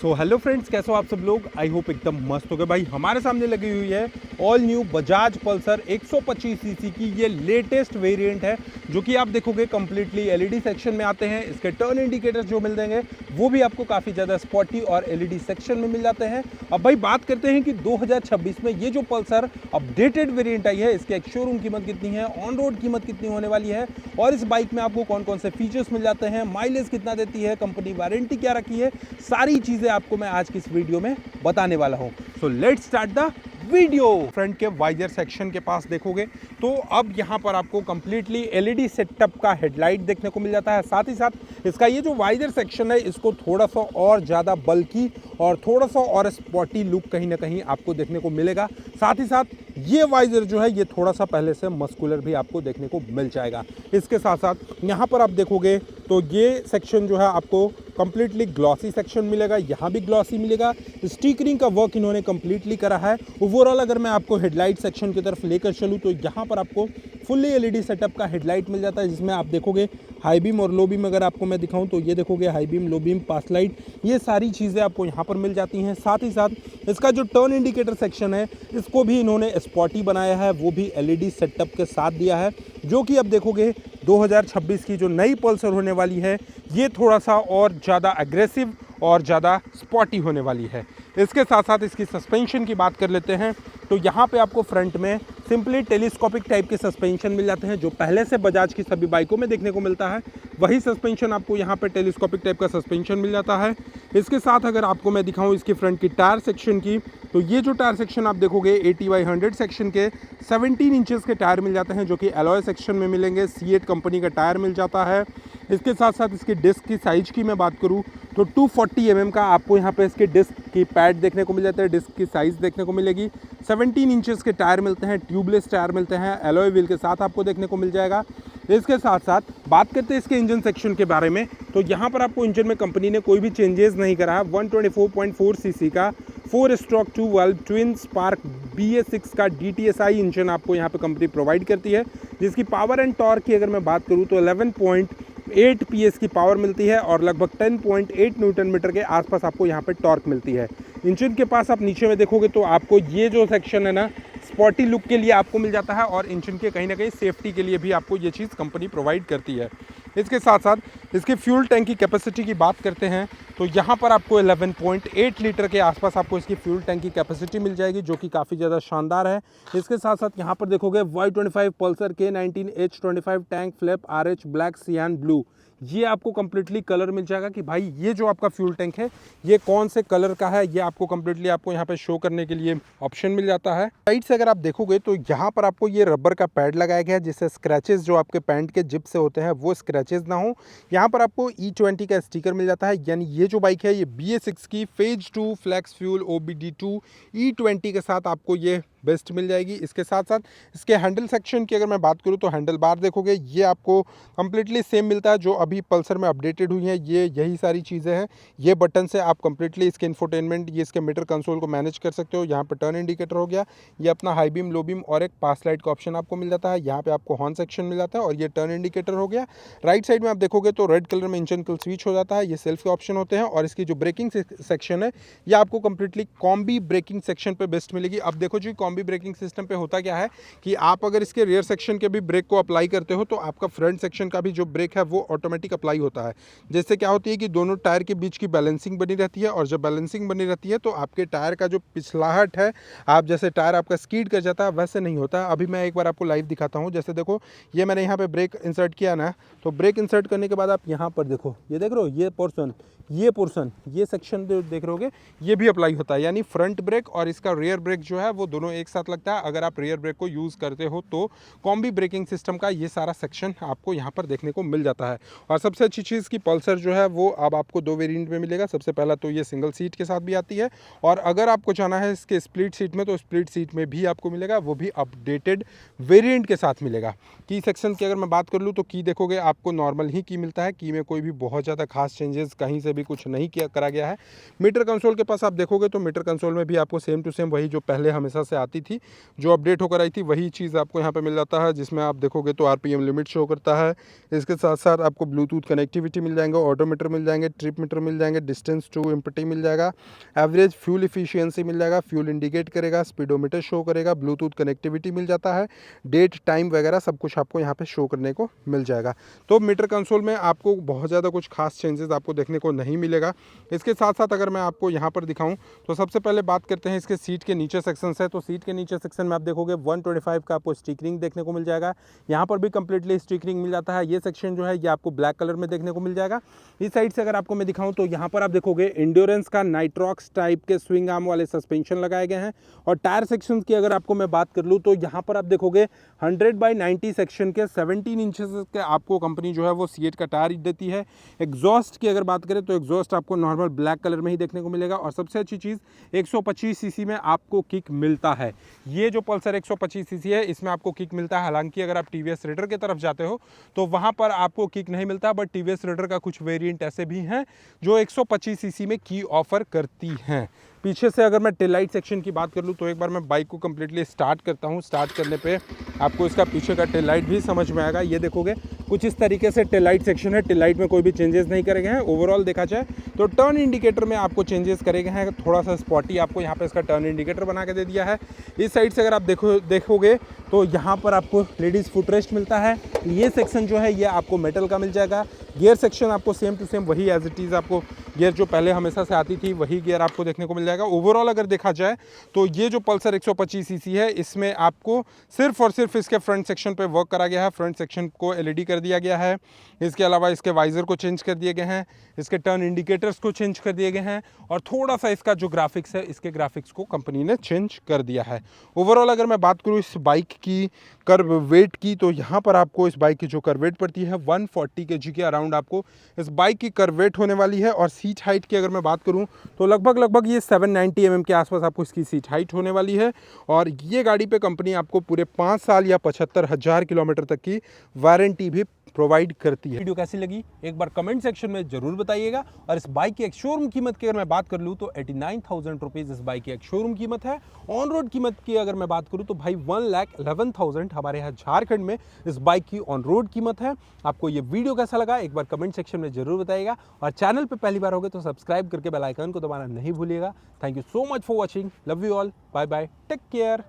So hello friends, कैसे हो आप सब लोग। आई होप एकदम मस्त हो गए। भाई हमारे सामने लगी हुई है all new Bajaj Pulsar 125 CC की ये लेटेस्ट वेरिएंट है, जो कि आप देखोगे कम्प्लीटली एलईडी सेक्शन में आते हैं। इसके टर्न इंडिकेटर्स जो मिल जाएंगे वो भी आपको काफ़ी ज़्यादा स्पॉटी और एलईडी सेक्शन में मिल जाते हैं। अब भाई बात करते हैं कि 2026 में ये जो पल्सर अपडेटेड वेरिएंट आई है, इसके एक शोरूम कीमत कितनी है, ऑन रोड कीमत कितनी होने वाली है, और इस बाइक में आपको कौन कौन से फीचर्स मिल जाते हैं, माइलेज कितना देती है, कंपनी वारंटी क्या रखी है, सारी चीज़ें आपको मैं आज की इस वीडियो में बताने वाला हूं। So let's start the video. Front के वाइजर सेक्शन के पास देखोगे तो अब यहां पर आपको कंप्लीटली एलईडी सेटअप का हेडलाइट देखने को मिल जाता है। साथ ही साथ इसका ये जो वाइजर सेक्शन है, इसको थोड़ा सा और ज़्यादा बल्की और थोड़ा सा और स्पॉटी लुक कहीं ना कहीं आपको देखने को मिलेगा। साथ ही साथ ये वाइजर जो है ये थोड़ा सा पहले से मस्कुलर भी आपको देखने को मिल जाएगा। इसके साथ साथ यहाँ पर आप देखोगे तो ये सेक्शन जो है आपको कंप्लीटली ग्लॉसी सेक्शन मिलेगा, यहाँ भी ग्लॉसी मिलेगा। स्टिकरिंग का वर्क इन्होंने कंप्लीटली करा है। ओवरऑल अगर मैं आपको हेडलाइट सेक्शन की तरफ लेकर चलूँ तो यहाँ पर आपको फुल्ली एलईडी सेटअप का हेडलाइट मिल जाता है, जिसमें आप देखोगे हाई बीम और लो बीम। अगर आपको मैं दिखाऊं तो ये देखोगे हाई बीम, लो बीम, पास लाइट, ये सारी चीज़ें आपको यहाँ पर मिल जाती हैं। साथ ही साथ इसका जो टर्न इंडिकेटर सेक्शन है, इसको भी इन्होंने स्पॉटी बनाया है, वो भी एलईडी सेटअप के साथ दिया है, जो कि अब देखोगे 2026 की जो नई पल्सर होने वाली है ये थोड़ा सा और ज़्यादा एग्रेसिव और ज़्यादा स्पॉटी होने वाली है। इसके साथ साथ इसकी सस्पेंशन की बात कर लेते हैं तो यहाँ पे आपको फ्रंट में सिंपली टेलीस्कोपिक टाइप के सस्पेंशन मिल जाते हैं, जो पहले से बजाज की सभी बाइकों में देखने को मिलता है। वही सस्पेंशन आपको यहाँ पे टेलीस्कोपिक टाइप का सस्पेंशन मिल जाता है। इसके साथ अगर आपको मैं दिखाऊं इसकी फ्रंट की टायर सेक्शन की, तो ये जो टायर सेक्शन आप देखोगे 80/100 सेक्शन के 17 इंचेस के टायर मिल जाते हैं, जो कि एलॉय सेक्शन में मिलेंगे। C8 कंपनी का टायर मिल जाता है। इसके साथ साथ इसकी डिस्क की साइज की मैं बात करूं तो 240 mm का आपको यहाँ पे इसके डिस्क की पैड देखने को मिल जाता है, डिस्क की साइज़ देखने को मिलेगी। 17 इंचेस के टायर मिलते हैं, ट्यूबलेस टायर मिलते हैं, एलॉय व्हील के साथ आपको देखने को मिल जाएगा। इसके साथ साथ बात करते हैं इसके इंजन सेक्शन के बारे में, तो यहाँ पर आपको इंजन में कंपनी ने कोई भी चेंजेस नहीं करा है। 124.4 सीसी का 4 stroke 2 valve twin spark BS6 का DTSI इंजन आपको यहाँ पे कंपनी प्रोवाइड करती है, जिसकी पावर एंड टॉर्क की अगर मैं बात करूँ तो 11.8 PS की पावर मिलती है और लगभग 10.8 न्यूटन मीटर के आसपास आपको यहाँ पे टॉर्क मिलती है। इंजन के पास आप नीचे में देखोगे तो आपको ये जो सेक्शन है ना, स्पॉटी लुक के लिए आपको मिल जाता है, और इंजन के कहीं ना कहीं सेफ्टी के लिए भी आपको ये चीज़ कंपनी प्रोवाइड करती है। इसके साथ साथ इसके फ्यूल टैंक की कैपेसिटी की बात करते हैं तो यहाँ पर आपको 11.8 लीटर के आसपास आपको इसकी फ्यूल टैंक की कैपेसिटी मिल जाएगी, जो कि काफ़ी ज़्यादा शानदार है। इसके साथ साथ यहाँ पर देखोगे Y25 Pulsar K19 H25 tank flap RH black सियान ब्लू, ये आपको कंप्लीटली कलर मिल जाएगा कि भाई ये जो आपका फ्यूल टैंक है ये कौन से कलर का है, ये आपको कंप्लीटली आपको यहाँ पे शो करने के लिए ऑप्शन मिल जाता है। साइड से अगर आप देखोगे तो यहाँ पर आपको ये रबर का पैड लगाया गया है, जिससे स्क्रैचेस जो आपके पैंट के जिप से होते हैं वो स्क्रैचेस ना हो। यहाँ पर आपको E20 का स्टिकर मिल जाता है, यानी ये जो बाइक है ये BS6 की phase 2 flex fuel OBD2 E20 के साथ आपको ये बेस्ट मिल जाएगी। इसके साथ साथ इसके हैंडल सेक्शन की अगर मैं बात करूं तो हैंडल बार देखोगे ये आपको कंप्लीटली सेम मिलता है जो अभी पल्सर में अपडेटेड हुई है। ये यही सारी चीज़ें हैं। ये बटन से आप कंप्लीटली इसके इंफोटेनमेंट, ये इसके मीटर कंसोल को मैनेज कर सकते हो। यहाँ पर टर्न इंडिकेटर हो गया, ये अपना हाई बीम, लो बीम और एक पास लाइट का ऑप्शन आपको मिल जाता है। यहाँ पे आपको हॉर्न सेक्शन मिल जाता है और ये टर्न इंडिकेटर हो गया। राइट साइड में आप देखोगे तो रेड कलर में इंजन कल स्विच हो जाता है, ये सेल्फ के ऑप्शन होते हैं। और इसकी जो ब्रेकिंग सेक्शन है ये आपको कंप्लीटली कॉम्बी ब्रेकिंग सेक्शन पे बेस्ट मिलेगी। अब देखो जी, कॉम्बी ब्रेकिंग सिस्टम पे होता क्या है कि आप अगर इसके रियर सेक्शन के भी ब्रेक को अप्लाई करते हो तो आपका फ्रंट सेक्शन का भी जो ब्रेक है वो ऑटोमेटिक अप्लाई होता है। जिससे क्या होती है कि दोनों टायर के बीच की बैलेंसिंग बनी रहती है, और जब बैलेंसिंग बनी रहती है तो आपके टायर का जो पिछलाहट है, आप जैसे टायर आपका स्कीड कर जाता है वैसे नहीं होता। अभी मैं एक बार आपको लाइव दिखाता हूँ। जैसे देखो, ये मैंने यहाँ पे ब्रेक इंसर्ट किया ना, तो ब्रेक इंसर्ट करने के बाद आप यहाँ पर देखो, ये देख रहे हो, ये पोर्शन ये सेक्शन देख रहे होगे, ये भी अप्लाई होता है। यानी फ्रंट ब्रेक और इसका रियर ब्रेक जो है वो दोनों एक साथ लगता है। अगर आप रियर ब्रेक को यूज़ करते हो तो कॉम्बी ब्रेकिंग सिस्टम का ये सारा सेक्शन आपको यहाँ पर देखने को मिल जाता है। और सबसे अच्छी चीज़ की पल्सर जो है वो अब आपको 2 वेरिएंट में मिलेगा। सबसे पहला तो ये सिंगल सीट के साथ भी आती है, और अगर आपको जाना है इसके स्प्लिट सीट में तो स्प्लिट सीट में भी आपको मिलेगा, वो भी अपडेटेड वेरिएंट के साथ मिलेगा। की सेक्शन की अगर मैं बात कर लूँ तो की देखोगे आपको नॉर्मल ही की मिलता है। की में कोई भी बहुत ज़्यादा खास चेंजेस कहीं से भी कुछ नहीं किया करा गया है। मीटर कंसोल के पास आप देखोगे तो मीटर कंसोल में भी आपको सेम टू सेम वही जो पहले हमेशा से आती थी, जो अपडेट होकर आई थी वही चीज़ आपको यहाँ पे मिल जाता है, जिसमें आप देखोगे तो आरपीएम लिमिट शो करता है। इसके साथ साथ आपको ब्लूटूथ कनेक्टिविटी मिल जाएंगे, ऑडोमीटर मिल जाएंगे, ट्रिप मीटर मिल जाएंगे, डिस्टेंस टू एम्प्टी मिल जाएगा, एवरेज फ्यूल इफिशियंसी मिल जाएगा, फ्यूल इंडिकेट करेगा, स्पीडोमीटर शो करेगा, ब्लूटूथ कनेक्टिविटी मिल जाता है, डेट टाइम वगैरह सब कुछ आपको यहाँ पे शो करने को मिल जाएगा। तो मीटर कंसोल में आपको बहुत ज़्यादा कुछ खास चेंजेस आपको देखने को नहीं मिलेगा। इसके साथ साथ अगर मैं आपको यहाँ पर दिखाऊं तो सबसे पहले बात करते हैं इसके सीट के नीचे सेक्शन से। तो सीट के नीचे सेक्शन में आप देखोगे 125 का आपको स्टिकरिंग देखने को मिल जाएगा। यहाँ पर भी कंप्लीटली स्टिकरिंग मिल जाता है। ये सेक्शन जो है ये आपको ब्लैक कलर में देखने को मिल जाएगा। इस साइड से अगर आपको मैं दिखाऊं तो यहाँ पर आप देखोगे इंड्योरेंस का नाइट्रॉक्स टाइप के स्विंग आर्म वाले सस्पेंशन लगाए गए हैं। और टायर सेक्शन की अगर आपको मैं बात कर लूँ तो यहाँ पर आप देखोगे 100/90 सेक्शन के 17 इंचेस के आपको कंपनी जो है वो सीएट का टायर देती है। एग्जॉस्ट की अगर बात करें तो एग्जॉस्ट आपको नॉर्मल ब्लैक कलर में ही देखने को मिलेगा। और सबसे अच्छी चीज़ 125 सीसी में आपको किक मिलता है। ये जो पल्सर 125 सीसी है इसमें आपको किक मिलता है। हालांकि अगर आप टीवीएस रेडर की तरफ जाते हो तो वहाँ पर आपको किक नहीं मिलता, बट टीवीएस रेडर का कुछ वेरिएंट ऐसे भी हैं जो 125 सीसी में की ऑफर करती हैं। पीछे से अगर मैं टेल लाइट सेक्शन की बात कर लूँ तो एक बार मैं बाइक को कम्प्लीटली स्टार्ट करता हूँ। स्टार्ट करने पे आपको इसका पीछे का टेल लाइट भी समझ में आएगा। ये देखोगे कुछ इस तरीके से टेल लाइट सेक्शन है। टेल लाइट में कोई भी चेंजेस नहीं करे गए हैं। ओवरऑल देखा जाए तो टर्न इंडिकेटर में आपको चेंजेस करे गए हैं। थोड़ा सा स्पॉटी आपको यहाँ पे इसका टर्न इंडिकेटर बना के दे दिया है। इस साइड से अगर आप देखोगे तो यहाँ पर आपको लेडीज़ फुटरेस्ट मिलता है। ये सेक्शन जो है ये आपको मेटल का मिल जाएगा। गियर सेक्शन आपको सेम टू सेम वही एज इट इज़ आपको गियर जो पहले हमेशा से आती थी वही गियर आपको देखने को मिल जाएगा। ओवरऑल अगर देखा जाए तो ये जो पल्सर 125 सीसी है इसमें आपको सिर्फ और सिर्फ इसके फ्रंट सेक्शन पे वर्क करा गया है। फ्रंट सेक्शन को एलईडी कर दिया गया है। इसके अलावा इसके वाइजर को चेंज कर दिए गए हैं, इसके टर्न इंडिकेटर्स को चेंज कर दिए गए हैं और थोड़ा सा इसका जो ग्राफिक्स है इसके ग्राफिक्स को कंपनी ने चेंज कर दिया है। ओवरऑल अगर मैं बात करूँ इस बाइक की कर्व वेट की तो यहाँ पर आपको इस बाइक की जो कर्व वेट पड़ती है 140 kg के अराउंड आपको इस बाइक की कर्व वेट होने वाली है। और सीट हाइट की अगर मैं बात करूँ तो लगभग ये 790 mm के आसपास आपको इसकी सीट हाइट होने वाली है। और ये गाड़ी पे कंपनी आपको पूरे 5 साल या 75,000 किलोमीटर तक की वारंटी भी प्रोवाइड करती है। वीडियो कैसी लगी एक बार कमेंट सेक्शन में जरूर बताइएगा। और इस बाइक की एक शोरूम कीमत की अगर मैं बात कर लूँ तो 89,000 रुपीज़ इस बाइक की एक शोरूम कीमत है। ऑन रोड कीमत की अगर मैं बात करूँ तो भाई 1,11,000 हमारे यहाँ झारखंड में इस बाइक की ऑन रोड कीमत है। आपको ये वीडियो कैसा लगा एक बार कमेंट सेक्शन में जरूर बताइएगा। और चैनल पर पहली बार होगे तो सब्सक्राइब करके बेल आइकन को दबाना नहीं भूलिएगा। Thank you so much for watching. Love you all. Bye bye. Take care.